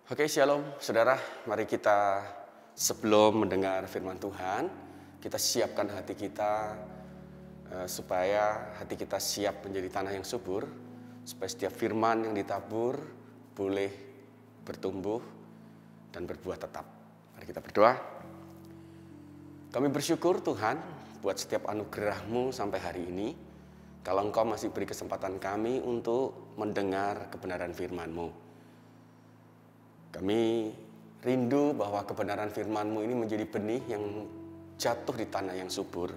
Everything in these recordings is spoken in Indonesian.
Oke, shalom saudara. Mari kita sebelum mendengar firman Tuhan, kita siapkan hati kita supaya hati kita siap menjadi tanah yang subur, supaya setiap firman yang ditabur boleh bertumbuh dan berbuah tetap. Mari kita berdoa. Kami bersyukur Tuhan buat setiap anugerah-Mu sampai hari ini. Kalau Engkau masih beri kesempatan kami untuk mendengar kebenaran firman-Mu. Kami rindu bahwa kebenaran firman-Mu ini menjadi benih yang jatuh di tanah yang subur.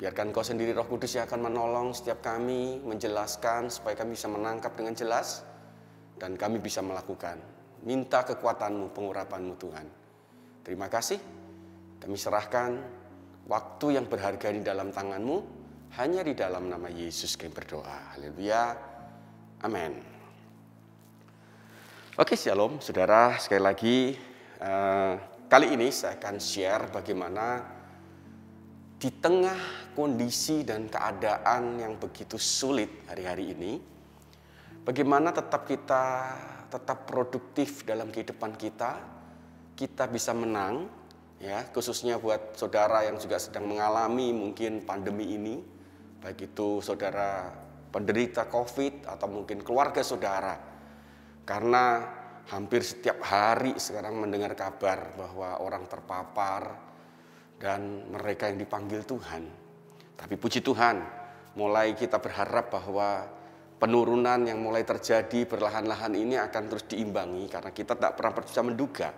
Biarkan Kau sendiri Roh Kudus yang akan menolong setiap kami, menjelaskan supaya kami bisa menangkap dengan jelas dan kami bisa melakukan. Minta kekuatan-Mu, pengurapan-Mu Tuhan. Terima kasih. Kami serahkan waktu yang berharga di dalam tangan-Mu, hanya di dalam nama Yesus kami berdoa. Haleluya. Amin. Oke, shalom saudara, sekali lagi kali ini saya akan share bagaimana di tengah kondisi dan keadaan yang begitu sulit hari-hari ini, bagaimana tetap produktif dalam kehidupan kita bisa menang, ya, khususnya buat saudara yang juga sedang mengalami mungkin pandemi ini, baik itu saudara penderita COVID atau mungkin keluarga saudara. Karena hampir setiap hari sekarang mendengar kabar bahwa orang terpapar dan mereka yang dipanggil Tuhan. Tapi puji Tuhan, mulai kita berharap bahwa penurunan yang mulai terjadi perlahan-lahan ini akan terus diimbangi karena kita tak pernah bisa menduga.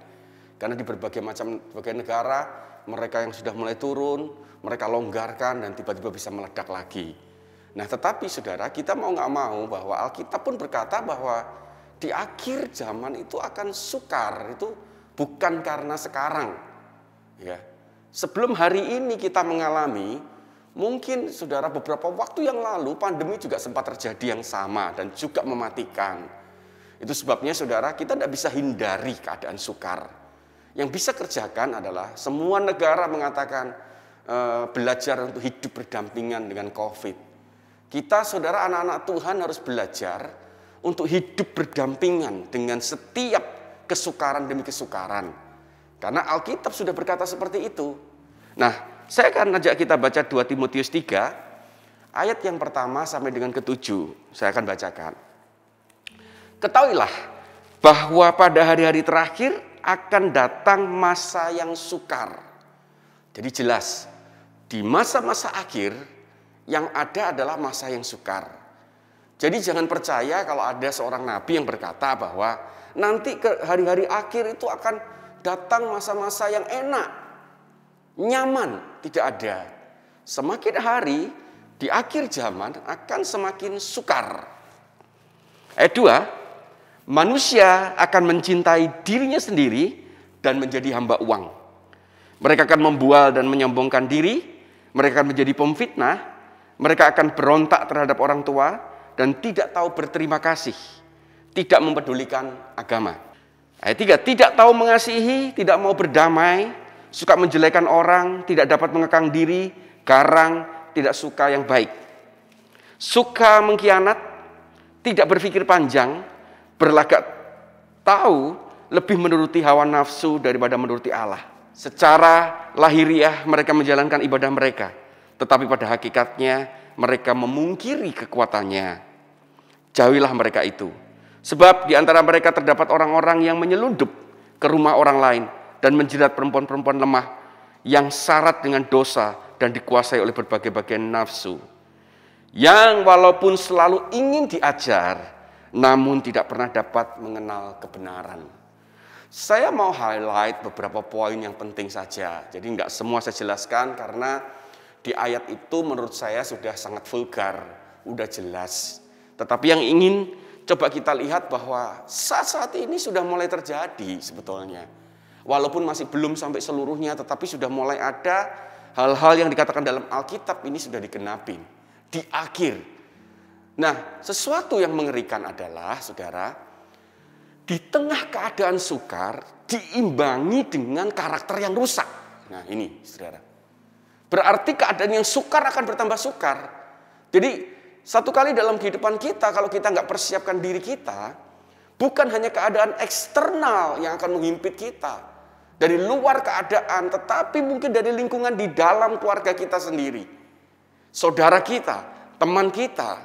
Karena di berbagai negara mereka yang sudah mulai turun, mereka longgarkan dan tiba-tiba bisa meledak lagi. Nah, tetapi saudara, kita mau nggak mau bahwa Alkitab pun berkata bahwa di akhir zaman itu akan sukar, itu bukan karena sekarang. Ya. Sebelum hari ini kita mengalami, mungkin saudara beberapa waktu yang lalu pandemi juga sempat terjadi yang sama dan juga mematikan. Itu sebabnya saudara kita tidak bisa hindari keadaan sukar. Yang bisa kerjakan adalah semua negara mengatakan belajar untuk hidup berdampingan dengan COVID. Kita saudara anak-anak Tuhan harus belajar untuk hidup berdampingan dengan setiap kesukaran demi kesukaran. Karena Alkitab sudah berkata seperti itu. Nah, saya akan ajak kita baca 2 Timotius 3, ayat yang pertama sampai dengan ke-7. Saya akan bacakan. Ketahuilah bahwa pada hari-hari terakhir akan datang masa yang sukar. Jadi jelas, di masa-masa akhir yang ada adalah masa yang sukar. Jadi jangan percaya kalau ada seorang nabi yang berkata bahwa nanti ke hari-hari akhir itu akan datang masa-masa yang enak, nyaman. Tidak ada. Semakin hari di akhir zaman akan semakin sukar. Ayat 2, manusia akan mencintai dirinya sendiri dan menjadi hamba uang. Mereka akan membual dan menyombongkan diri, mereka akan menjadi pemfitnah, mereka akan berontak terhadap orang tua, dan tidak tahu berterima kasih, tidak mempedulikan agama. Ayat 3, tidak tahu mengasihi, tidak mau berdamai, suka menjelekan orang, tidak dapat mengekang diri, garang, tidak suka yang baik. Suka mengkhianat, tidak berpikir panjang, berlagak tahu, lebih menuruti hawa nafsu daripada menuruti Allah. Secara lahiriah mereka menjalankan ibadah mereka, tetapi pada hakikatnya mereka memungkiri kekuatannya. Jauhilah mereka itu. Sebab di antara mereka terdapat orang-orang yang menyelundup ke rumah orang lain dan menjilat perempuan-perempuan lemah yang syarat dengan dosa dan dikuasai oleh berbagai-bagai nafsu. Yang walaupun selalu ingin diajar, namun tidak pernah dapat mengenal kebenaran. Saya mau highlight beberapa poin yang penting saja. Jadi enggak semua saya jelaskan karena di ayat itu menurut saya sudah sangat vulgar, udah jelas. Tetapi yang ingin coba kita lihat bahwa saat ini sudah mulai terjadi sebetulnya. Walaupun masih belum sampai seluruhnya, tetapi sudah mulai ada hal-hal yang dikatakan dalam Alkitab ini sudah digenapin. Di akhir. Nah, sesuatu yang mengerikan adalah, saudara, di tengah keadaan sukar, diimbangi dengan karakter yang rusak. Nah ini, saudara. Berarti keadaan yang sukar akan bertambah sukar. Jadi satu kali dalam kehidupan kita, kalau kita nggak persiapkan diri kita, Bukan hanya keadaan eksternal yang akan menghimpit kita. Dari luar keadaan, tetapi mungkin dari lingkungan di dalam keluarga kita sendiri. Saudara kita, teman kita.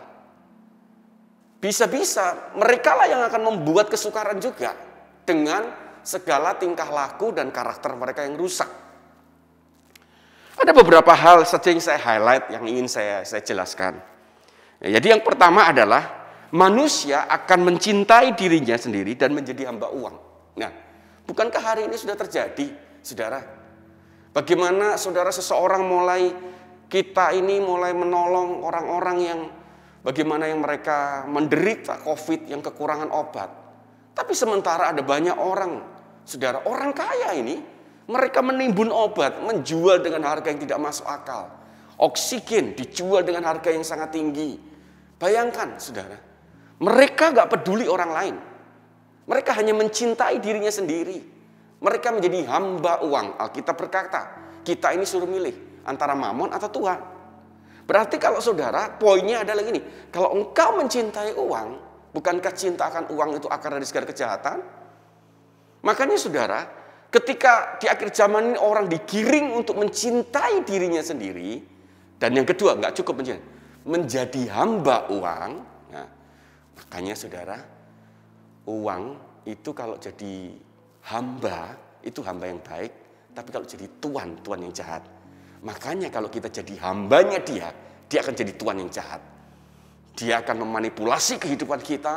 Bisa-bisa mereka lah yang akan membuat kesukaran juga. Dengan segala tingkah laku dan karakter mereka yang rusak. Ada beberapa hal saja yang saya highlight, yang ingin saya jelaskan. Jadi yang pertama adalah manusia akan mencintai dirinya sendiri dan menjadi hamba uang. Nah, bukankah hari ini sudah terjadi, saudara? Bagaimana saudara seseorang kita ini mulai menolong orang-orang yang bagaimana yang mereka menderita COVID, yang kekurangan obat. Tapi sementara ada banyak orang, saudara, orang kaya ini, mereka menimbun obat, menjual dengan harga yang tidak masuk akal. Oksigen dijual dengan harga yang sangat tinggi. Bayangkan, saudara, mereka gak peduli orang lain. Mereka hanya mencintai dirinya sendiri. Mereka menjadi hamba uang. Alkitab berkata, kita ini suruh milih antara mamon atau Tuhan. Berarti kalau saudara, poinnya adalah gini. Kalau engkau mencintai uang, bukankah cinta akan uang itu akar dari segala kejahatan? Makanya saudara, ketika di akhir zaman ini orang digiring untuk mencintai dirinya sendiri. Dan yang kedua, gak cukup menjadi hamba uang. Nah, makanya saudara, uang itu kalau jadi hamba, itu hamba yang baik. Tapi kalau jadi tuan yang jahat. Makanya kalau kita jadi hambanya dia akan jadi tuan yang jahat. Dia akan memanipulasi kehidupan kita.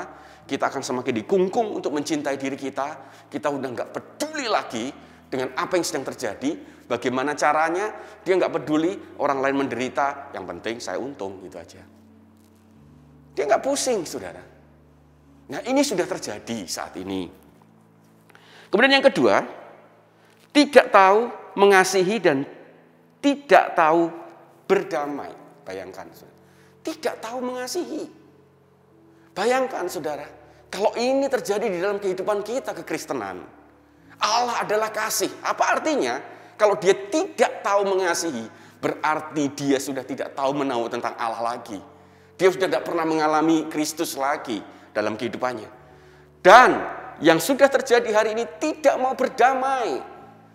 Kita akan semakin dikungkung untuk mencintai diri kita. Kita udah gak peduli lagi dengan apa yang sedang terjadi. Bagaimana caranya, dia gak peduli orang lain menderita. Yang penting saya untung, gitu aja. Dia gak pusing, saudara. Nah, ini sudah terjadi saat ini. Kemudian yang kedua, tidak tahu mengasihi dan tidak tahu berdamai. Bayangkan, saudara. Tidak tahu mengasihi. Bayangkan, saudara, kalau ini terjadi di dalam kehidupan kita kekristenan, Allah adalah kasih. Apa artinya? Kalau dia tidak tahu mengasihi, berarti dia sudah tidak tahu menahu tentang Allah lagi. Dia sudah tidak pernah mengalami Kristus lagi dalam kehidupannya. Dan yang sudah terjadi hari ini tidak mau berdamai.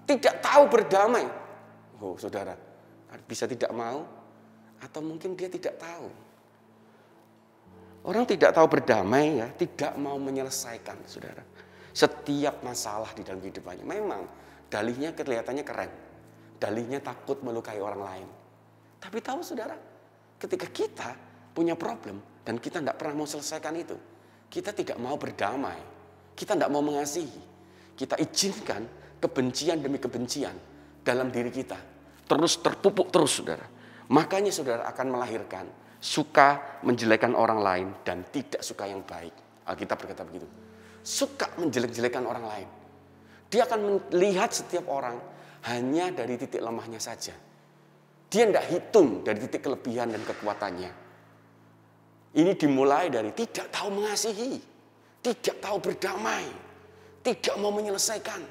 Tidak tahu berdamai. Oh, saudara, bisa tidak mau atau mungkin dia tidak tahu. Orang tidak tahu berdamai ya, tidak mau menyelesaikan, saudara. Setiap masalah di dalam kehidupannya. Memang dalihnya kelihatannya keren. Dalihnya takut melukai orang lain. Tapi tahu saudara, ketika kita punya problem dan kita tidak pernah mau selesaikan itu, kita tidak mau berdamai. Kita tidak mau mengasihi. Kita izinkan kebencian demi kebencian dalam diri kita. Terus terpupuk terus, saudara. Makanya saudara akan melahirkan suka menjelekan orang lain dan tidak suka yang baik. Alkitab berkata begitu. Suka menjelek-jelekan orang lain. Dia akan melihat setiap orang hanya dari titik lemahnya saja. Dia tidak hitung dari titik kelebihan dan kekuatannya. Ini dimulai dari tidak tahu mengasihi, tidak tahu berdamai, tidak mau menyelesaikan.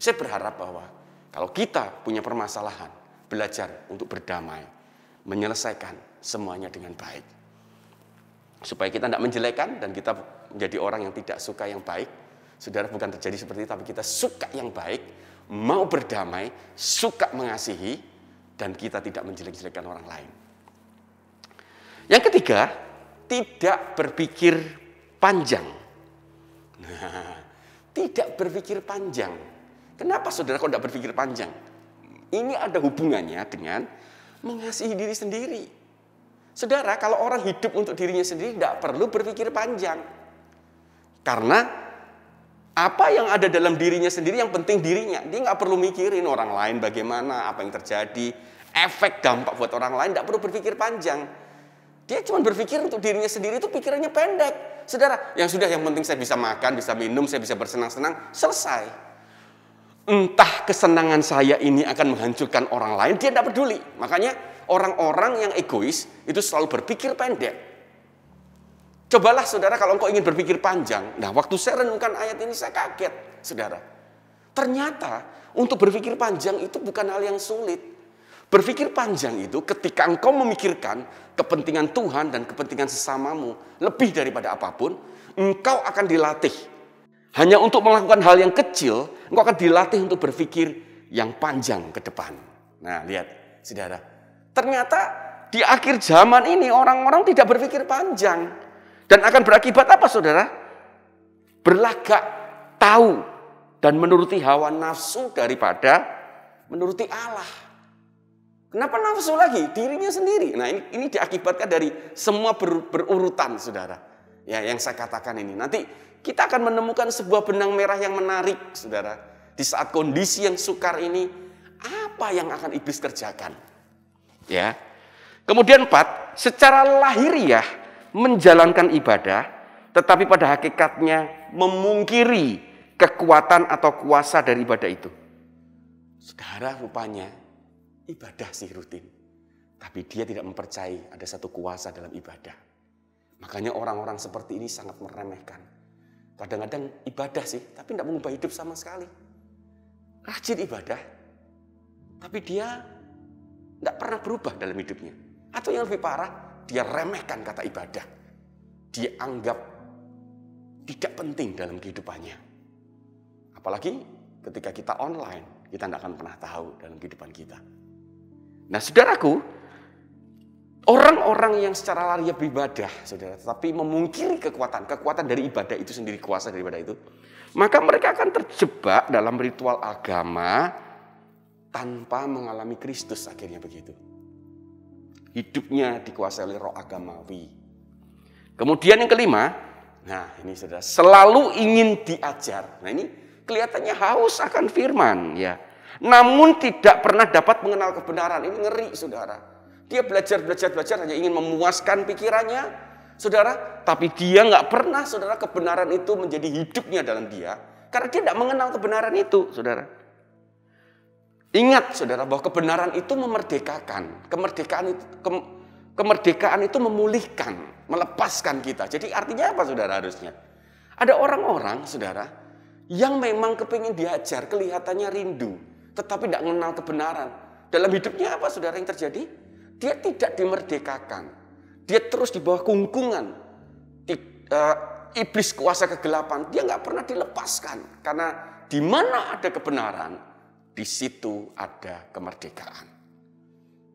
Saya berharap bahwa kalau kita punya permasalahan, belajar untuk berdamai, menyelesaikan semuanya dengan baik. Supaya kita tidak menjelekan dan kita menjadi orang yang tidak suka yang baik. Saudara, bukan terjadi seperti itu, tapi kita suka yang baik, mau berdamai, suka mengasihi, dan kita tidak menjelek-jelekan orang lain. Yang ketiga, tidak berpikir panjang. Nah, tidak berpikir panjang. Kenapa saudara kok tidak berpikir panjang? Ini ada hubungannya dengan mengasihi diri sendiri. Saudara, kalau orang hidup untuk dirinya sendiri tidak perlu berpikir panjang. Karena apa yang ada dalam dirinya sendiri yang penting dirinya. Dia nggak perlu mikirin orang lain bagaimana, apa yang terjadi, efek dampak buat orang lain, tidak perlu berpikir panjang. Dia cuma berpikir untuk dirinya sendiri, itu pikirannya pendek. Saudara, yang penting saya bisa makan, bisa minum, saya bisa bersenang-senang, selesai. Entah kesenangan saya ini akan menghancurkan orang lain, dia tidak peduli. Makanya orang-orang yang egois itu selalu berpikir pendek. Cobalah saudara kalau engkau ingin berpikir panjang. Nah, waktu saya renungkan ayat ini saya kaget, saudara. Ternyata untuk berpikir panjang itu bukan hal yang sulit. Berpikir panjang itu ketika engkau memikirkan kepentingan Tuhan dan kepentingan sesamamu lebih daripada apapun, engkau akan dilatih. Hanya untuk melakukan hal yang kecil, engkau akan dilatih untuk berpikir yang panjang ke depan. Nah, lihat, saudara. Ternyata di akhir zaman ini orang-orang tidak berpikir panjang. Dan akan berakibat apa, saudara? Berlagak tahu dan menuruti hawa nafsu daripada menuruti Allah. Kenapa nafsu lagi? Dirinya sendiri. Nah, ini diakibatkan dari semua berurutan, saudara. Ya, yang saya katakan ini. Nanti kita akan menemukan sebuah benang merah yang menarik, saudara. Di saat kondisi yang sukar ini, apa yang akan iblis kerjakan? Ya. Kemudian 4, secara lahiriah menjalankan ibadah, tetapi pada hakikatnya memungkiri kekuatan atau kuasa dari ibadah itu. Saudara, rupanya ibadah sih rutin, tapi dia tidak mempercayai ada satu kuasa dalam ibadah. Makanya orang-orang seperti ini sangat meremehkan. Kadang-kadang ibadah sih, tapi tidak mengubah hidup sama sekali. Rajin ibadah, tapi dia tidak pernah berubah dalam hidupnya. Atau yang lebih parah, dia remehkan kata ibadah. Dia anggap tidak penting dalam kehidupannya. Apalagi ketika kita online, kita tidak akan pernah tahu dalam kehidupan kita. Nah, saudaraku, orang-orang yang secara lahiriah beribadah, saudara, tetapi memungkiri kekuatan dari ibadah itu sendiri, kuasa dari ibadah itu, maka mereka akan terjebak dalam ritual agama tanpa mengalami Kristus, akhirnya begitu. Hidupnya dikuasai oleh roh agamawi. Kemudian yang kelima, nah ini saudara, selalu ingin diajar. Nah ini kelihatannya haus akan firman, ya. Namun tidak pernah dapat mengenal kebenaran. Ini ngeri, saudara. Dia belajar hanya ingin memuaskan pikirannya, saudara. Tapi dia nggak pernah, saudara, kebenaran itu menjadi hidupnya dalam dia. Karena dia tidak mengenal kebenaran itu, saudara. Ingat, saudara, bahwa kebenaran itu memerdekakan. Kemerdekaan itu memulihkan, melepaskan kita. Jadi artinya apa, saudara, harusnya? Ada orang-orang, saudara, yang memang kepingin diajar, kelihatannya rindu, tetapi tidak mengenal kebenaran. Dalam hidupnya apa, saudara, yang terjadi? Dia tidak dimerdekakan. Dia terus di bawah kungkungan iblis kuasa kegelapan. Dia nggak pernah dilepaskan. Karena di mana ada kebenaran, di situ ada kemerdekaan.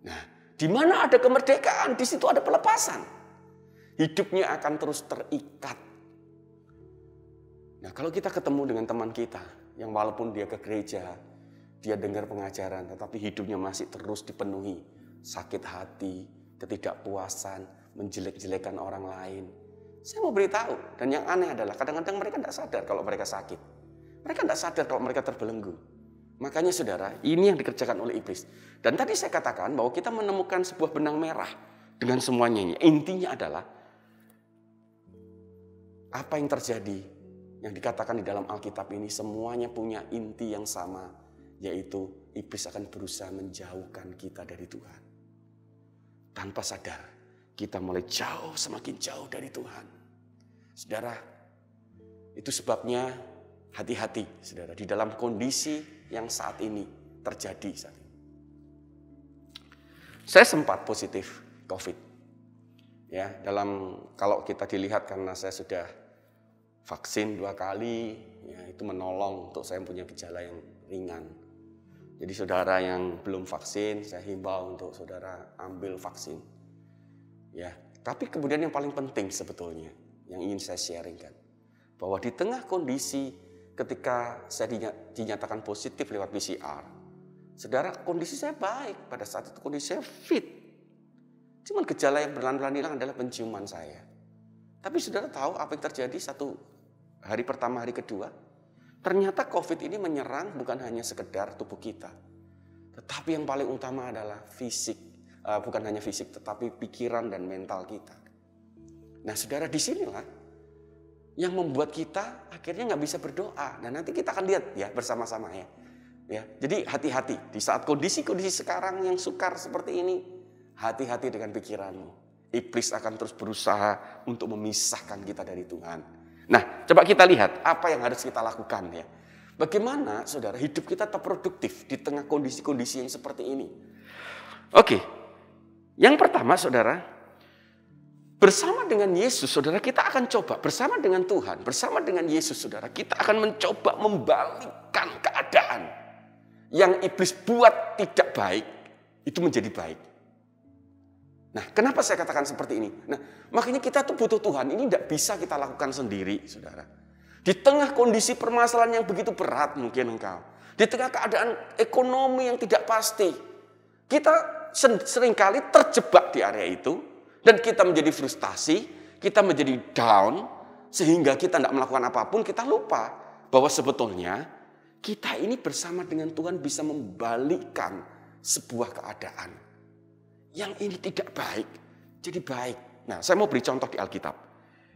Nah, di mana ada kemerdekaan, di situ ada pelepasan. Hidupnya akan terus terikat. Nah, kalau kita ketemu dengan teman kita yang walaupun dia ke gereja, dia dengar pengajaran, tetapi hidupnya masih terus dipenuhi sakit hati, ketidakpuasan, menjelek-jelekan orang lain. Saya mau beritahu, dan yang aneh adalah kadang-kadang mereka tidak sadar kalau mereka sakit. Mereka tidak sadar kalau mereka terbelenggu. Makanya saudara, ini yang dikerjakan oleh iblis. Dan tadi saya katakan bahwa kita menemukan sebuah benang merah dengan semuanya. Intinya adalah apa yang terjadi, yang dikatakan di dalam Alkitab ini semuanya punya inti yang sama, yaitu iblis akan berusaha menjauhkan kita dari Tuhan. Tanpa sadar, kita mulai jauh, semakin jauh dari Tuhan. Saudara, itu sebabnya hati-hati, saudara, di dalam kondisi yang saat ini terjadi saat ini. Saya sempat positif COVID. Ya, kalau kita dilihat karena saya sudah vaksin 2 kali, ya itu menolong untuk saya punya gejala yang ringan. Jadi saudara yang belum vaksin, saya himbau untuk saudara ambil vaksin. Ya, tapi kemudian yang paling penting sebetulnya yang ingin saya sharingkan, bahwa di tengah kondisi ketika saya dinyatakan positif lewat PCR, saudara, kondisi saya baik pada saat itu, kondisi saya fit. Cuman gejala yang berlalu-lalu hilang adalah penciuman saya. Tapi saudara tahu apa yang terjadi satu hari pertama, hari kedua? Ternyata COVID ini menyerang bukan hanya sekedar tubuh kita, tetapi yang paling utama adalah fisik, bukan hanya fisik, tetapi pikiran dan mental kita. Nah, saudara, disinilah yang membuat kita akhirnya nggak bisa berdoa. Dan nanti kita akan lihat ya bersama-sama ya. Jadi hati-hati di saat kondisi-kondisi sekarang yang sukar seperti ini, hati-hati dengan pikiranmu. Iblis akan terus berusaha untuk memisahkan kita dari Tuhan. Nah, coba kita lihat apa yang harus kita lakukan ya. Bagaimana saudara hidup kita tetap produktif di tengah kondisi-kondisi yang seperti ini. Oke, yang pertama saudara, bersama dengan Yesus saudara kita akan coba, bersama dengan Tuhan, bersama dengan Yesus saudara, kita akan mencoba membalikkan keadaan yang iblis buat tidak baik, itu menjadi baik. Nah, kenapa saya katakan seperti ini? Nah, makanya kita tuh butuh Tuhan. Ini tidak bisa kita lakukan sendiri, saudara. Di tengah kondisi permasalahan yang begitu berat mungkin engkau. Di tengah keadaan ekonomi yang tidak pasti. Kita seringkali terjebak di area itu. Dan kita menjadi frustasi, kita menjadi down. Sehingga kita tidak melakukan apapun, kita lupa bahwa sebetulnya kita ini bersama dengan Tuhan bisa membalikkan sebuah keadaan yang ini tidak baik, jadi baik. Nah, saya mau beri contoh di Alkitab.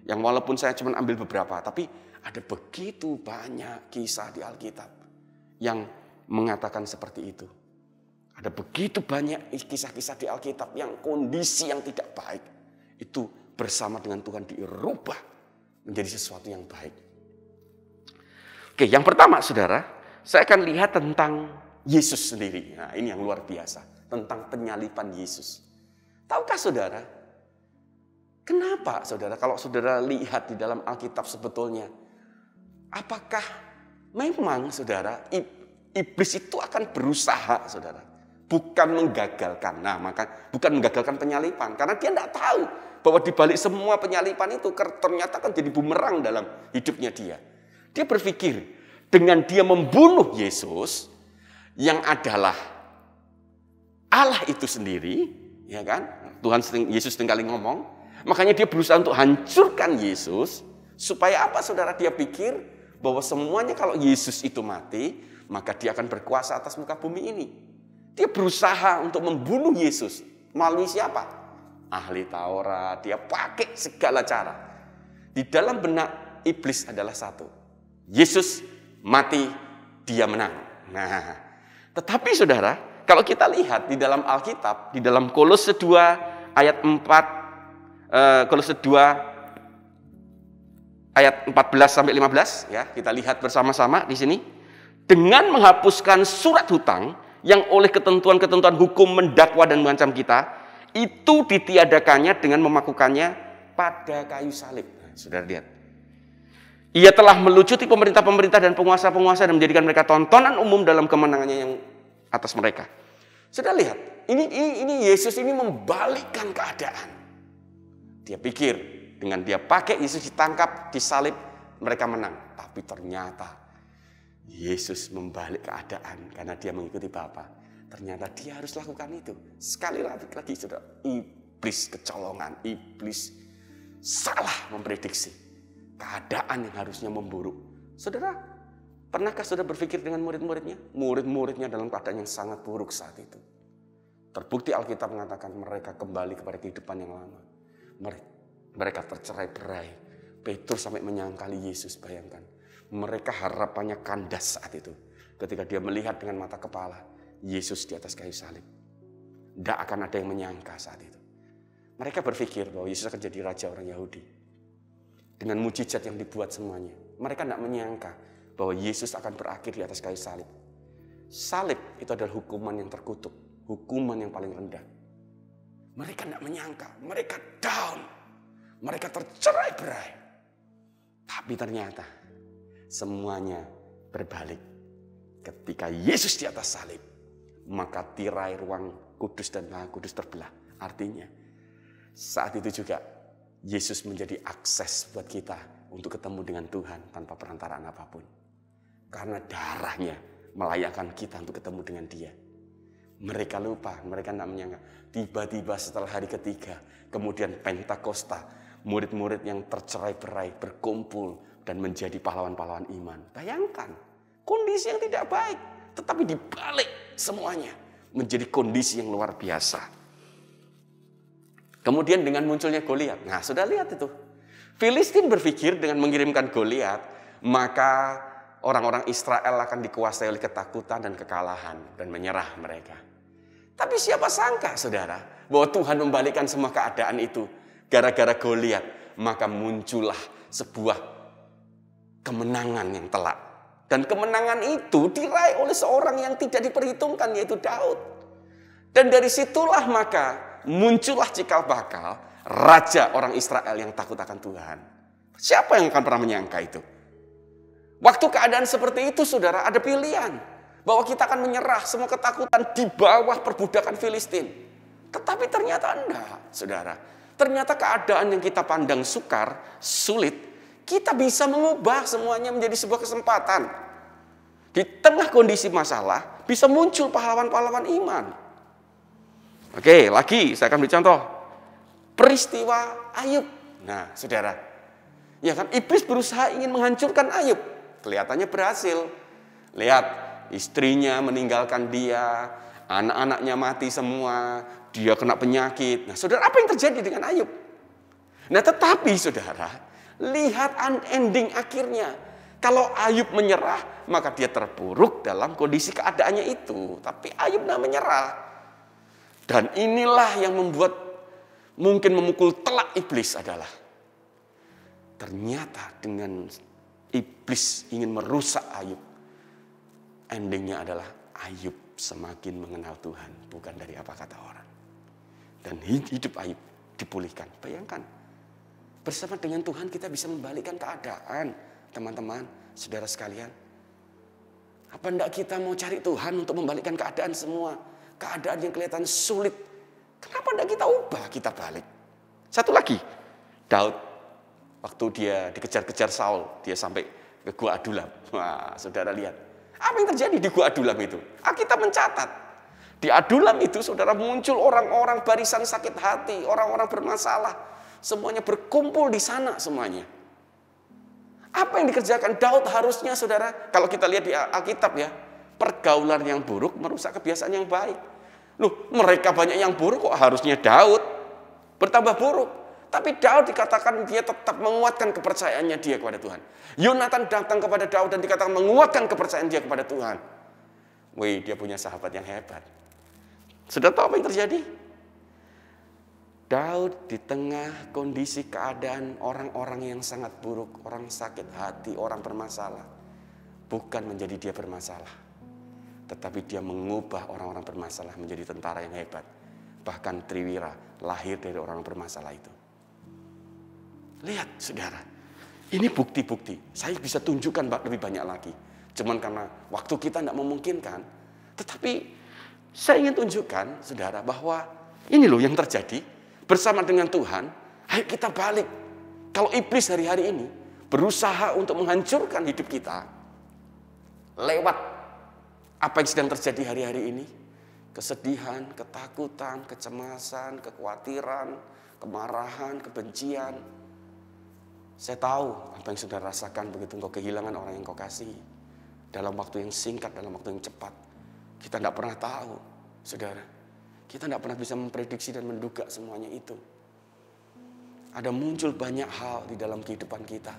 Yang walaupun saya cuma ambil beberapa, tapi ada begitu banyak kisah di Alkitab yang mengatakan seperti itu. Ada begitu banyak kisah-kisah di Alkitab yang kondisi yang tidak baik, itu bersama dengan Tuhan dirubah menjadi sesuatu yang baik. Oke, yang pertama saudara, saya akan lihat tentang Yesus sendiri. Nah, ini yang luar biasa. Tentang penyaliban Yesus. Tahukah saudara? Kenapa saudara? Kalau saudara lihat di dalam Alkitab sebetulnya. Apakah memang saudara iblis itu akan berusaha saudara. Bukan menggagalkan. Nah, maka bukan menggagalkan penyaliban. Karena dia tidak tahu bahwa di balik semua penyaliban itu ternyata akan jadi bumerang dalam hidupnya dia. Dia berpikir dengan dia membunuh Yesus yang adalah Allah itu sendiri, ya kan? Yesus seringkali ngomong, makanya dia berusaha untuk hancurkan Yesus, supaya apa saudara? Dia pikir bahwa semuanya kalau Yesus itu mati, maka dia akan berkuasa atas muka bumi ini. Dia berusaha untuk membunuh Yesus, melalui siapa? Ahli Taurat, dia pakai segala cara. Di dalam benak iblis adalah satu, Yesus mati, dia menang. Nah, tetapi saudara, kalau kita lihat di dalam Alkitab, di dalam Kolose 2 ayat 4, Kolose 2 ayat 14 sampai 15, ya, kita lihat bersama-sama di sini. Dengan menghapuskan surat hutang yang oleh ketentuan-ketentuan hukum mendakwa dan mengancam kita, itu ditiadakannya dengan memakukannya pada kayu salib. Nah, saudara lihat. Ia telah melucuti pemerintah-pemerintah dan penguasa-penguasa dan menjadikan mereka tontonan umum dalam kemenangannya yang atas mereka. Sudah lihat, ini Yesus ini membalikkan keadaan. Dia pikir dengan dia pakai Yesus ditangkap, disalib, mereka menang. Tapi ternyata Yesus membalik keadaan karena dia mengikuti Bapa. Ternyata dia harus lakukan itu. Sekali lagi sudah, iblis kecolongan, iblis salah memprediksi keadaan yang harusnya memburuk. Saudara, pernahkah saudara berpikir dengan murid-muridnya? Murid-muridnya dalam keadaan yang sangat buruk saat itu. Terbukti Alkitab mengatakan mereka kembali kepada kehidupan yang lama. Mereka tercerai-berai. Petrus sampai menyangkali Yesus, bayangkan. Mereka harapannya kandas saat itu. Ketika dia melihat dengan mata kepala Yesus di atas kayu salib. Tidak akan ada yang menyangka saat itu. Mereka berpikir bahwa Yesus akan jadi raja orang Yahudi. Dengan mujizat yang dibuat semuanya. Mereka tidak menyangka bahwa Yesus akan berakhir di atas kayu salib. Salib itu adalah hukuman yang terkutuk, hukuman yang paling rendah. Mereka tidak menyangka, mereka down, mereka tercerai-berai. Tapi ternyata semuanya berbalik. Ketika Yesus di atas salib, maka tirai ruang kudus dan maha kudus terbelah. Artinya, saat itu juga Yesus menjadi akses buat kita untuk ketemu dengan Tuhan tanpa perantaraan apapun. Karena darahnya melayakkan kita untuk ketemu dengan dia. Mereka lupa, mereka tidak menyangka. Tiba-tiba setelah hari ketiga, kemudian Pentakosta, murid-murid yang tercerai-berai berkumpul dan menjadi pahlawan-pahlawan iman. Bayangkan, kondisi yang tidak baik, tetapi dibalik semuanya menjadi kondisi yang luar biasa. Kemudian dengan munculnya Goliat. Nah, sudah lihat itu. Filistin berpikir dengan mengirimkan Goliat, maka orang-orang Israel akan dikuasai oleh ketakutan dan kekalahan dan menyerah mereka. Tapi siapa sangka, saudara, bahwa Tuhan membalikkan semua keadaan itu gara-gara Goliat, maka muncullah sebuah kemenangan yang telak. Dan kemenangan itu diraih oleh seorang yang tidak diperhitungkan, yaitu Daud. Dan dari situlah maka muncullah cikal bakal raja orang Israel yang takut akan Tuhan. Siapa yang akan pernah menyangka itu? Waktu keadaan seperti itu, saudara, ada pilihan. Bahwa kita akan menyerah semua ketakutan di bawah perbudakan Filistin. Tetapi ternyata enggak, saudara. Ternyata keadaan yang kita pandang sukar, sulit, kita bisa mengubah semuanya menjadi sebuah kesempatan. Di tengah kondisi masalah, bisa muncul pahlawan-pahlawan iman. Oke, lagi saya akan beri contoh. Peristiwa Ayub. Nah, saudara. Ya kan, iblis berusaha ingin menghancurkan Ayub. Kelihatannya berhasil. Lihat, istrinya meninggalkan dia, anak-anaknya mati semua, dia kena penyakit. Nah, saudara, apa yang terjadi dengan Ayub? Nah, tetapi saudara, lihat ending akhirnya. Kalau Ayub menyerah, maka dia terpuruk dalam kondisi keadaannya itu. Tapi Ayub tidak menyerah. Dan inilah yang membuat mungkin memukul telak iblis adalah ternyata dengan iblis ingin merusak Ayub, endingnya adalah Ayub semakin mengenal Tuhan, bukan dari apa kata orang. Dan hidup Ayub dipulihkan. Bayangkan, bersama dengan Tuhan kita bisa membalikkan keadaan, teman-teman, saudara sekalian. Apa enggak kita mau cari Tuhan untuk membalikkan keadaan semua? Keadaan yang kelihatan sulit. Kenapa enggak kita ubah, kita balik? Satu lagi, Daud. Waktu dia dikejar-kejar Saul, dia sampai ke Gua Adulam. Wah, saudara lihat. Apa yang terjadi di Gua Adulam itu? Alkitab mencatat. Di Adulam itu, saudara, muncul orang-orang barisan sakit hati, orang-orang bermasalah. Semuanya berkumpul di sana semuanya. Apa yang dikerjakan Daud harusnya, saudara? Kalau kita lihat di Alkitab ya, pergaulan yang buruk merusak kebiasaan yang baik. Loh, mereka banyak yang buruk, kok harusnya Daud bertambah buruk? Tapi Daud dikatakan dia tetap menguatkan kepercayaannya dia kepada Tuhan. Yonatan datang kepada Daud dan dikatakan menguatkan kepercayaan dia kepada Tuhan. Wih, dia punya sahabat yang hebat. Sudah tahu apa yang terjadi? Daud di tengah kondisi keadaan orang-orang yang sangat buruk, orang sakit hati, orang bermasalah, bukan menjadi dia bermasalah, tetapi dia mengubah orang-orang bermasalah menjadi tentara yang hebat. Bahkan Triwira lahir dari orang bermasalah itu. Lihat, saudara, ini bukti-bukti. Saya bisa tunjukkan lebih banyak lagi. Cuman karena waktu kita tidak memungkinkan. Tetapi saya ingin tunjukkan, saudara, bahwa ini loh yang terjadi. Bersama dengan Tuhan, ayo kita balik. Kalau iblis hari-hari ini berusaha untuk menghancurkan hidup kita lewat apa yang sedang terjadi hari-hari ini, kesedihan, ketakutan, kecemasan, kekhawatiran, kemarahan, kebencian. Saya tahu apa yang saudara rasakan begitu engkau kehilangan orang yang kau kasih. Dalam waktu yang singkat, dalam waktu yang cepat. Kita tidak pernah tahu, saudara. Kita tidak pernah bisa memprediksi dan menduga semuanya itu. Ada muncul banyak hal di dalam kehidupan kita.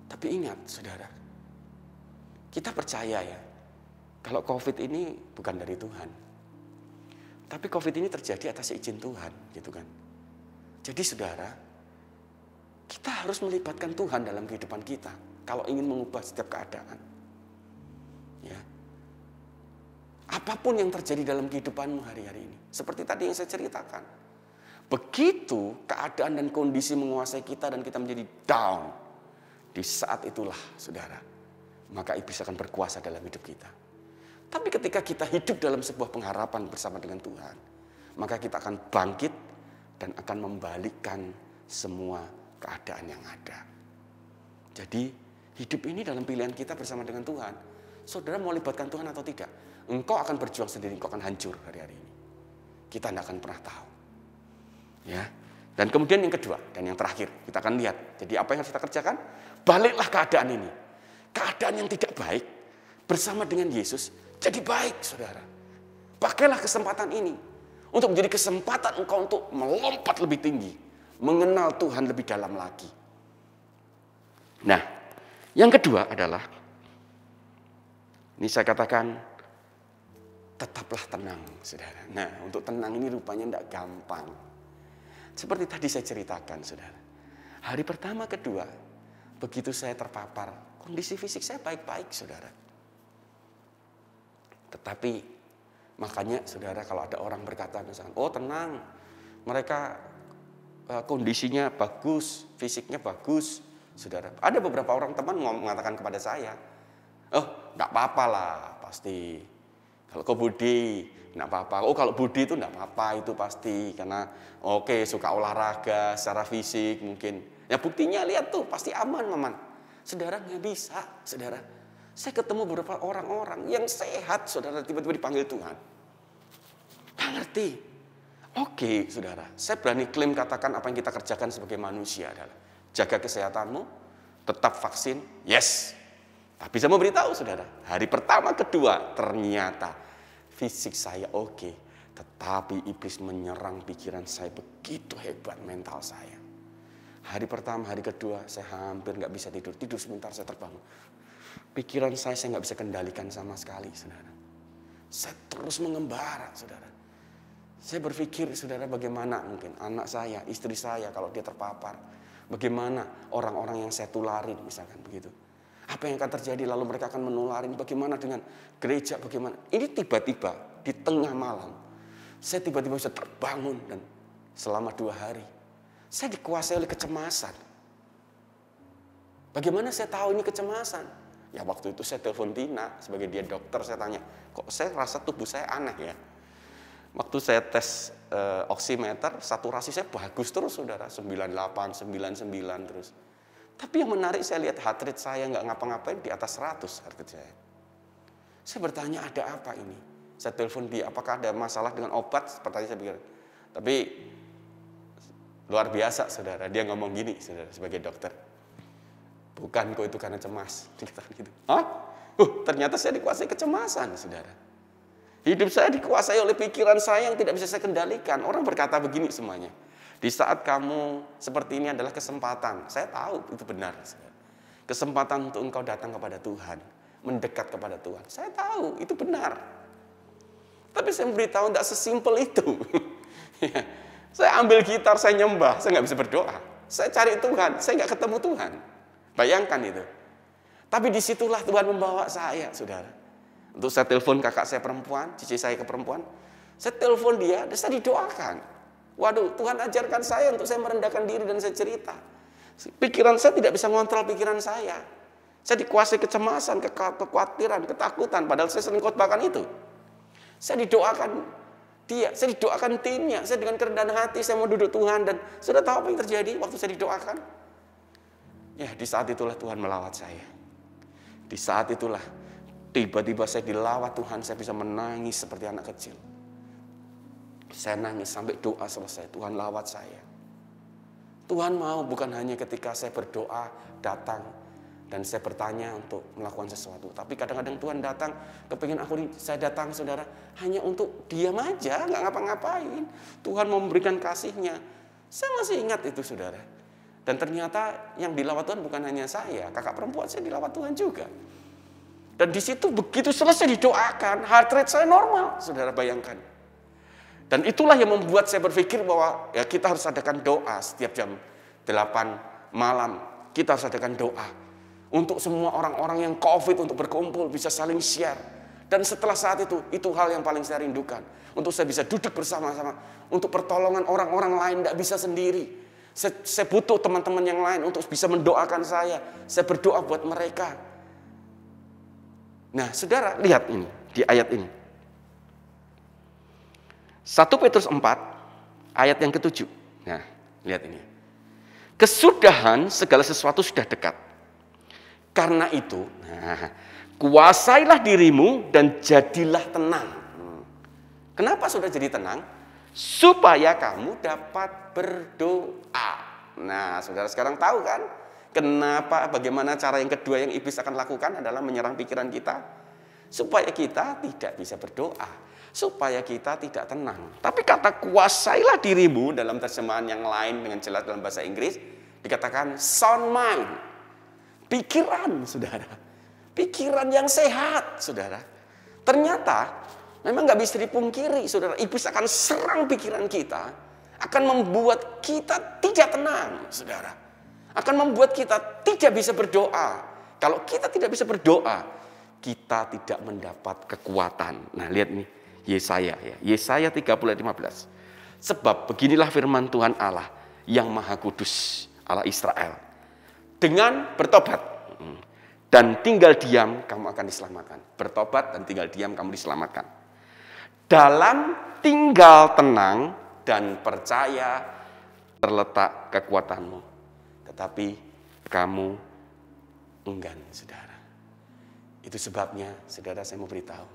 Tapi ingat, saudara. Kita percaya ya, kalau COVID ini bukan dari Tuhan. Tapi COVID ini terjadi atas izin Tuhan, gitu kan. Jadi saudara, kita harus melibatkan Tuhan dalam kehidupan kita kalau ingin mengubah setiap keadaan. Ya. Apapun yang terjadi dalam kehidupanmu hari-hari ini, seperti tadi yang saya ceritakan. Begitu keadaan dan kondisi menguasai kita dan kita menjadi down, di saat itulah, saudara, maka iblis akan berkuasa dalam hidup kita. Tapi ketika kita hidup dalam sebuah pengharapan bersama dengan Tuhan, maka kita akan bangkit dan akan membalikkan semua keadaan yang ada. Jadi hidup ini dalam pilihan kita bersama dengan Tuhan. Saudara mau libatkan Tuhan atau tidak? Engkau akan berjuang sendiri, engkau akan hancur hari-hari ini. Kita tidak akan pernah tahu. Ya. Dan kemudian yang kedua dan yang terakhir, kita akan lihat. Jadi apa yang harus kita kerjakan? Baliklah keadaan ini. Keadaan yang tidak baik bersama dengan Yesus jadi baik, saudara. Pakailah kesempatan ini untuk menjadi kesempatan engkau untuk melompat lebih tinggi, mengenal Tuhan lebih dalam lagi. Nah, yang kedua adalah, ini saya katakan, tetaplah tenang, saudara. Nah, untuk tenang ini rupanya tidak gampang. Seperti tadi saya ceritakan, saudara. Hari pertama, kedua, begitu saya terpapar, kondisi fisik saya baik-baik, saudara. Tetapi Makanya saudara, kalau ada orang berkata misalkan, oh tenang, mereka kondisinya bagus, fisiknya bagus. Saudara, ada beberapa orang teman mengatakan kepada saya, oh enggak apa-apa lah pasti. Kalau kau Budi, enggak apa-apa. Oh kalau Budi itu enggak apa-apa itu pasti. Karena oke, suka olahraga secara fisik mungkin. Ya buktinya lihat tuh, pasti aman Maman. Saudara, nggak bisa, saudara. Saya ketemu beberapa orang-orang yang sehat, saudara, tiba-tiba dipanggil Tuhan. Nggak ngerti. Oke, saudara, saya berani klaim katakan apa yang kita kerjakan sebagai manusia adalah jaga kesehatanmu, tetap vaksin, yes. Tapi saya mau beritahu, saudara, hari pertama, kedua, ternyata fisik saya oke, tetapi iblis menyerang pikiran saya begitu hebat, mental saya. Hari pertama, hari kedua, saya hampir nggak bisa tidur. Tidur sebentar, saya terbangun. Pikiran saya nggak bisa kendalikan sama sekali, saudara. Saya terus mengembara, saudara. Saya berpikir, saudara, bagaimana mungkin anak saya, istri saya kalau dia terpapar. Bagaimana orang-orang yang saya tularin, misalkan begitu. Apa yang akan terjadi, lalu mereka akan menularin. Bagaimana dengan gereja, bagaimana. Ini tiba-tiba di tengah malam, saya tiba-tiba bisa terbangun dan selama 2 hari, saya dikuasai oleh kecemasan. Bagaimana saya tahu ini kecemasan? Ya waktu itu saya telepon Tina, sebagai dia dokter, saya tanya, kok saya rasa tubuh saya aneh ya? Waktu saya tes oximeter, saturasi saya bagus terus saudara, 98, 99 terus. Tapi yang menarik saya lihat heart rate saya nggak ngapa-ngapain di atas 100 heart rate saya. Saya bertanya ada apa ini? Saya telepon dia, apakah ada masalah dengan obat? Pertanyaan saya pikir. Tapi luar biasa saudara, dia ngomong gini saudara sebagai dokter. Bukan kok itu karena cemas. Gitu. Hah? Ternyata saya dikuasai kecemasan saudara. Hidup saya dikuasai oleh pikiran saya yang tidak bisa saya kendalikan. Orang berkata begini semuanya. Di saat kamu seperti ini adalah kesempatan. Saya tahu itu benar. Kesempatan untuk engkau datang kepada Tuhan. Mendekat kepada Tuhan. Saya tahu itu benar. Tapi saya beritahu tidak sesimpel itu. Saya ambil gitar, saya nyembah. Saya nggak bisa berdoa. Saya cari Tuhan, saya nggak ketemu Tuhan. Bayangkan itu. Tapi disitulah Tuhan membawa saya, saudara. Untuk saya telepon kakak saya perempuan, cici saya ke perempuan. Saya telepon dia, dan saya didoakan. Waduh, Tuhan ajarkan saya untuk saya merendahkan diri dan saya cerita. Pikiran saya tidak bisa mengontrol pikiran saya. Saya dikuasai kecemasan, kekhawatiran, ketakutan. Padahal saya sering khotbahkan itu. Saya didoakan dia, saya didoakan timnya. Saya dengan kerendahan hati, saya mau duduk Tuhan. Dan sudah tahu apa yang terjadi waktu saya didoakan? Ya, di saat itulah Tuhan melawat saya. Di saat itulah tiba-tiba saya dilawat Tuhan, saya bisa menangis seperti anak kecil. Saya nangis sampai doa selesai, Tuhan lawat saya. Tuhan mau bukan hanya ketika saya berdoa, datang, dan saya bertanya untuk melakukan sesuatu. Tapi kadang-kadang Tuhan datang, kepingin saya datang saudara, hanya untuk diam aja, nggak ngapa-ngapain. Tuhan mau memberikan kasih-Nya. Saya masih ingat itu saudara. Dan ternyata yang dilawat Tuhan bukan hanya saya, kakak perempuan saya dilawat Tuhan juga. Dan di situ begitu selesai didoakan, heart rate saya normal, saudara bayangkan. Dan itulah yang membuat saya berpikir bahwa ya kita harus adakan doa setiap jam 8 malam. Kita harus adakan doa untuk semua orang-orang yang COVID untuk berkumpul, bisa saling share. Dan setelah saat itu hal yang paling saya rindukan. Untuk saya bisa duduk bersama-sama, untuk pertolongan orang-orang lain, tidak bisa sendiri. Saya butuh teman-teman yang lain untuk bisa mendoakan saya. Saya berdoa buat mereka. Nah, saudara, lihat ini, di ayat ini. 1 Petrus 4, ayat yang ke-7. Nah, lihat ini. Kesudahan segala sesuatu sudah dekat. Karena itu, kuasailah dirimu dan jadilah tenang. Kenapa sudah jadi tenang? Supaya kamu dapat berdoa. Nah, saudara sekarang tahu kan? Kenapa, bagaimana cara yang kedua yang iblis akan lakukan adalah menyerang pikiran kita. Supaya kita tidak bisa berdoa. Supaya kita tidak tenang. Tapi kata kuasailah dirimu dalam terjemahan yang lain dengan jelas dalam bahasa Inggris. Dikatakan sound mind. Pikiran, saudara. Pikiran yang sehat, saudara. Ternyata memang nggak bisa dipungkiri, saudara. Iblis akan serang pikiran kita, akan membuat kita tidak tenang, saudara. Akan membuat kita tidak bisa berdoa. Kalau kita tidak bisa berdoa, kita tidak mendapat kekuatan. Nah, lihat nih, Yesaya ya. Yesaya 30 ayat 15. Sebab beginilah firman Tuhan Allah yang Maha Kudus, Allah Israel. Dengan bertobat dan tinggal diam kamu akan diselamatkan. Bertobat dan tinggal diam kamu diselamatkan. Dalam tinggal tenang dan percaya terletak kekuatanmu. Tetapi kamu enggan, saudara. Itu sebabnya, saudara, saya mau beritahu.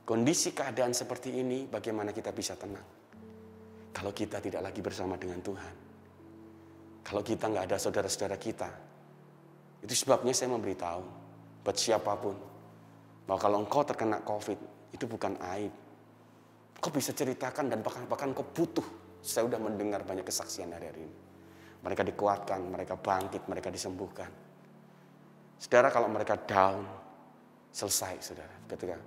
Kondisi keadaan seperti ini, bagaimana kita bisa tenang? Kalau kita tidak lagi bersama dengan Tuhan. Kalau kita nggak ada saudara-saudara kita. Itu sebabnya saya memberitahu buat siapapun, bahwa kalau engkau terkena COVID, itu bukan aib. Kau bisa ceritakan dan bahkan kau butuh. Saya sudah mendengar banyak kesaksian hari-hari ini. Mereka dikuatkan, mereka bangkit, mereka disembuhkan. Saudara, kalau mereka down, selesai, saudara. Ketika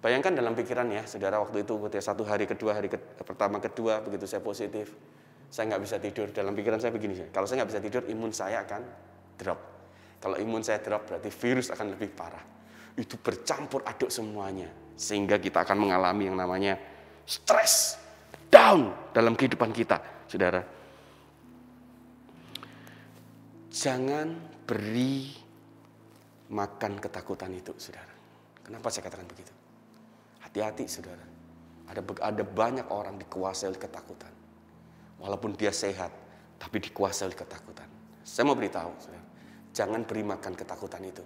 bayangkan dalam pikiran ya, saudara, waktu itu ketika satu hari kedua, pertama kedua, begitu saya positif, saya nggak bisa tidur. Dalam pikiran saya begini, kalau saya nggak bisa tidur, imun saya akan drop. Kalau imun saya drop, berarti virus akan lebih parah. Itu bercampur aduk semuanya, sehingga kita akan mengalami yang namanya stres, down dalam kehidupan kita, saudara. Jangan beri makan ketakutan itu, saudara. Kenapa saya katakan begitu? Hati-hati, saudara. Ada banyak orang dikuasai oleh ketakutan. Walaupun dia sehat, tapi dikuasai oleh ketakutan. Saya mau beritahu, saudara. Jangan beri makan ketakutan itu.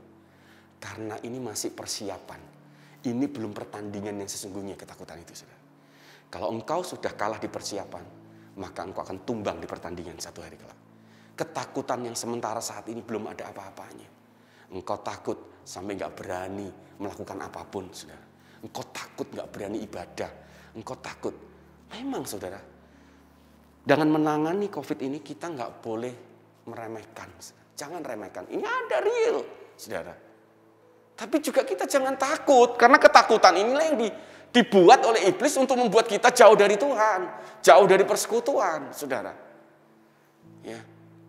Karena ini masih persiapan. Ini belum pertandingan yang sesungguhnya ketakutan itu, saudara. Kalau engkau sudah kalah di persiapan, maka engkau akan tumbang di pertandingan satu hari kelak. Ketakutan yang sementara saat ini belum ada apa-apanya. Engkau takut sampai nggak berani melakukan apapun, saudara. Engkau takut nggak berani ibadah. Engkau takut. Memang, saudara, dengan menangani COVID ini kita nggak boleh meremehkan. Jangan remehkan. Ini ada real, saudara. Tapi juga kita jangan takut. Karena ketakutan inilah yang dibuat oleh iblis untuk membuat kita jauh dari Tuhan. Jauh dari persekutuan, saudara. Ya.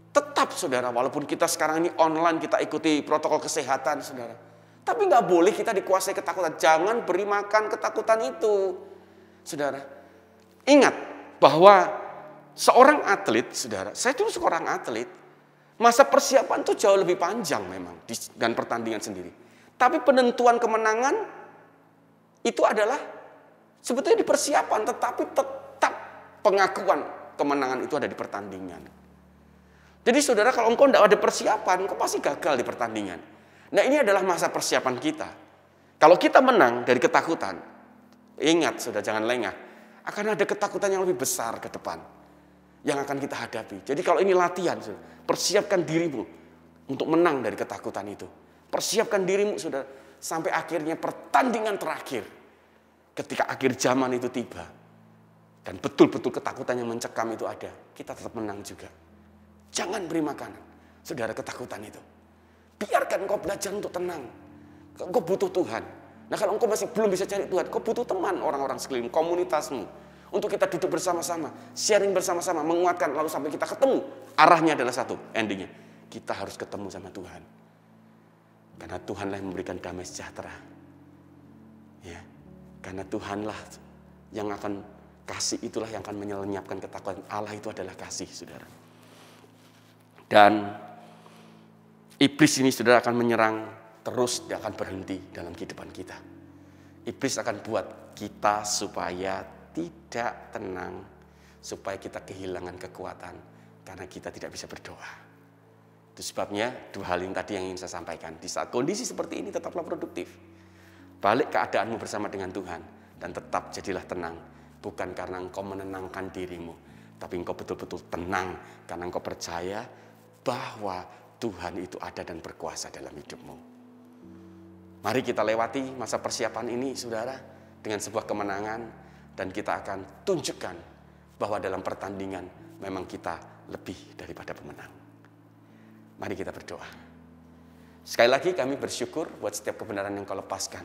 Tetap, saudara, walaupun kita sekarang ini online, kita ikuti protokol kesehatan, saudara. Tapi nggak boleh kita dikuasai ketakutan. Jangan beri makan ketakutan itu, saudara. Ingat bahwa seorang atlet, saudara, saya dulu seorang atlet, masa persiapan itu jauh lebih panjang memang dan pertandingan sendiri. Tapi penentuan kemenangan itu adalah sebetulnya di persiapan, tetapi tetap pengakuan kemenangan itu ada di pertandingan. Jadi saudara, kalau engkau tidak ada persiapan, engkau pasti gagal di pertandingan. Nah, ini adalah masa persiapan kita. Kalau kita menang dari ketakutan, ingat, saudara, jangan lengah. Akan ada ketakutan yang lebih besar ke depan yang akan kita hadapi. Jadi kalau ini latihan, saudara, persiapkan dirimu untuk menang dari ketakutan itu. Persiapkan dirimu, saudara, sampai akhirnya pertandingan terakhir. Ketika akhir zaman itu tiba, dan betul-betul ketakutan yang mencekam itu ada, kita tetap menang juga. Jangan beri makanan, saudara, ketakutan itu. Biarkan engkau belajar untuk tenang. Engkau butuh Tuhan. Nah, kalau engkau masih belum bisa cari Tuhan, engkau butuh teman, orang-orang sekeliling, komunitasmu. Untuk kita duduk bersama-sama, sharing bersama-sama, menguatkan, lalu sampai kita ketemu. Arahnya adalah satu, endingnya. Kita harus ketemu sama Tuhan. Karena Tuhanlah yang memberikan damai sejahtera. Ya, karena Tuhanlah yang akan kasih, itulah yang akan menyelenyapkan ketakutan. Allah itu adalah kasih, saudara. Dan iblis ini, saudara, akan menyerang terus, dia akan berhenti dalam kehidupan kita. Iblis akan buat kita supaya tidak tenang, supaya kita kehilangan kekuatan karena kita tidak bisa berdoa. Itu sebabnya dua hal yang tadi yang ingin saya sampaikan. Di saat kondisi seperti ini tetaplah produktif. Balik keadaanmu bersama dengan Tuhan dan tetap jadilah tenang. Bukan karena engkau menenangkan dirimu, tapi engkau betul-betul tenang karena engkau percaya bahwa Tuhan itu ada dan berkuasa dalam hidupmu. Mari kita lewati masa persiapan ini, saudara, dengan sebuah kemenangan, dan kita akan tunjukkan bahwa dalam pertandingan memang kita lebih daripada pemenang. Mari kita berdoa. Sekali lagi kami bersyukur buat setiap kebenaran yang Kau lepaskan.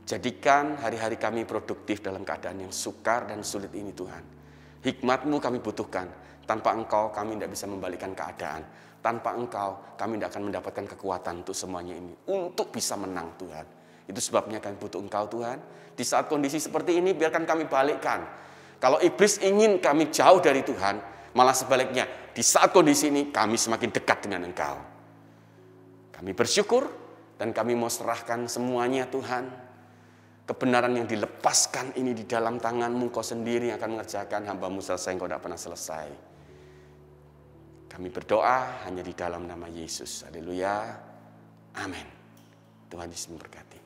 Jadikan hari-hari kami produktif dalam keadaan yang sukar dan sulit ini, Tuhan. Hikmat-Mu kami butuhkan. Tanpa Engkau kami tidak bisa membalikkan keadaan. Tanpa Engkau kami tidak akan mendapatkan kekuatan untuk semuanya ini. Untuk bisa menang, Tuhan. Itu sebabnya kami butuh Engkau Tuhan. Di saat kondisi seperti ini biarkan kami balikkan. Kalau iblis ingin kami jauh dari Tuhan, malah sebaliknya. Di saat kondisi ini kami semakin dekat dengan Engkau. Kami bersyukur dan kami mau serahkan semuanya Tuhan. Kebenaran yang dilepaskan ini di dalam tangan-Mu, Kau sendiri yang akan mengerjakan. Hamba-Mu selesai, Engkau tidak pernah selesai. Kami berdoa hanya di dalam nama Yesus. Haleluya. Amin. Tuhan Yesus memberkati.